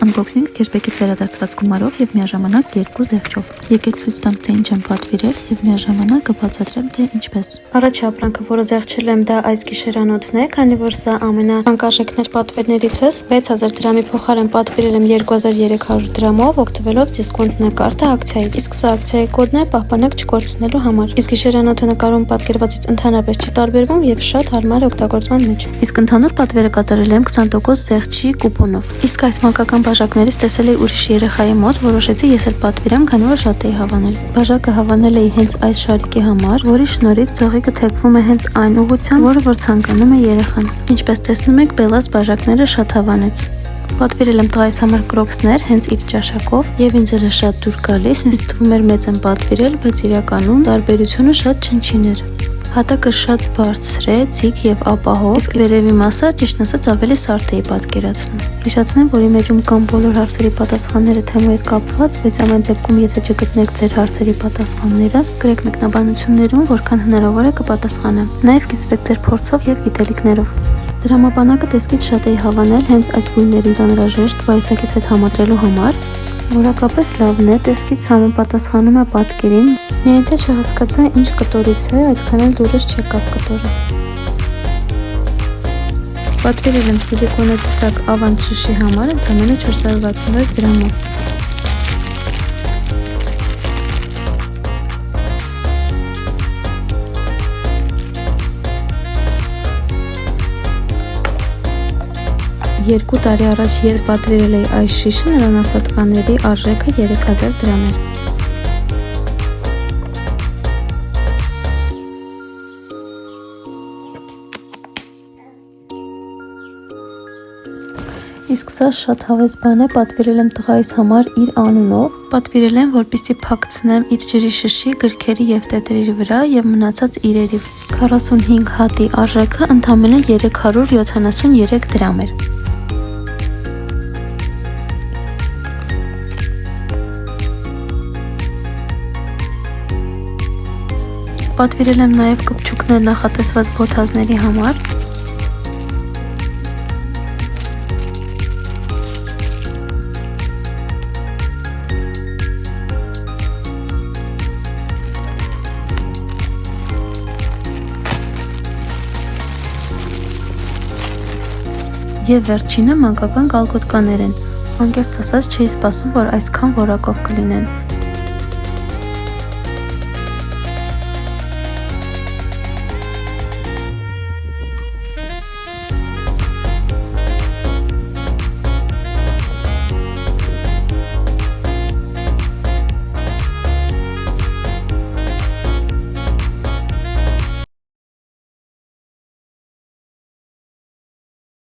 Unboxing քեշբեքից վերադարձված գումարով եւ միաժամանակ 2 զեղչով։ Եկեք ցույց տամ, թե ինչ եմ պատվիրել եւ միաժամանակ կբացատրեմ, թե ինչպես։ Առաջի ապրանքը, որը զեղչել եմ, դա այս գիշերանոթն է, քանի որ սա ամենաանկարժեքներ պատվերներից է։ 6000 դրամի փոխարեն պատվիրել եմ 2300 դրամով, օգտվելով դիսկոնտ նկարտը ակցիայից։ Իսկ սա ակցիայի կոդն է պահպանակ չկորցնելու համար։ Իսկ գիշերանոթը նկարում պատկերվածից ընդհանրապես չի տարբերվում եւ շատ հարմար է օգտագործման մեջ։ Իսկ ընդհանուր պատվերը կատարել եմ 20% զեղչի կուպոնով։ Իսկ այս մանկական բաժակներից տեսել էի ուրիշ երեխայի մոտ, որոշեցի ես էլ պատվիրեմ, քանի որ շատ էի հավանել։ Բաժակը հավանել էի հենց այս շարիկի համար, որի շնորհիվ ծողիկը թեքվում է հենց այն ուղղությամբ, որը որ ցանկանում է երեխան։ Ինչպես տեսնում եք, Բելլաս բաժակները շատ հավանեց։ Պատվիրել եմ տղայիս համար կրոքսներ հենց իր ճաշակով եւ ինձ էլ շատ դուր գալիս, ինձ թվում էր մեծ եմ պատվիրել, բայց իրականում տարբերությունը շատ չնչին էր։ Հատակը շատ բարձր է, ձիգ եւ ապահով, իսկ վերևի մասը ճիշտ ասած ավելի սարդ էի պատկերացնում։ Հիշեցնեմ, որ իմ էջում կան բոլոր հարցերի պատասխանները թեմայի հետ կապված, բայց ամեն դեպքում եթե չգտնեք ձեր հարցերի պատասխանները, գրեք մեկնաբանություններում, որքան հնարավոր է կպատասխանեմ։ Նաեւ կիսվեք ձեր փորձով եւ գիտելիքներով։ Դրամապանակը տեսքից շատ էի հավանել հենց այս գույներից անհրաժեշտ պայուսակից հետ համադրելու համար։ Որակապես լավն է, տեսքից համապատասխանում է պատկերին։ Միայն թե չհասկացա ինչ կտորից է, այդքան էլ դուրս չեկավ կտորը։ Պատվիրել եմ սիլիկոնե ծծակ ավանդ շշի համար ընդամենը 466 դրամով։ Երկու տարի առաջ ես պատվիրել էի այս շիշը, նրան ասատկաների արժեքը 3000 դրամ էր։ Իսկ սա շատ հավես բան է, պատվիրել եմ տղայիս համար իր անունով, պատվիրել եմ, որպեսզի փակցնեմ իր ջրի շշի, գրքերի եւ տետրերի վրա եւ մնացած իրերի։ 45 հատի արժեքը ընդամենը 373 դրամ էր։ Պատվիրել եմ նաև կպչուկներ նախատեսված բոթազների համար։ Եվ վերջինը մանկական կալգոտկաներ են։ Անկեղծ ասած չէի սպասում, որ այսքան որակով կլինեն։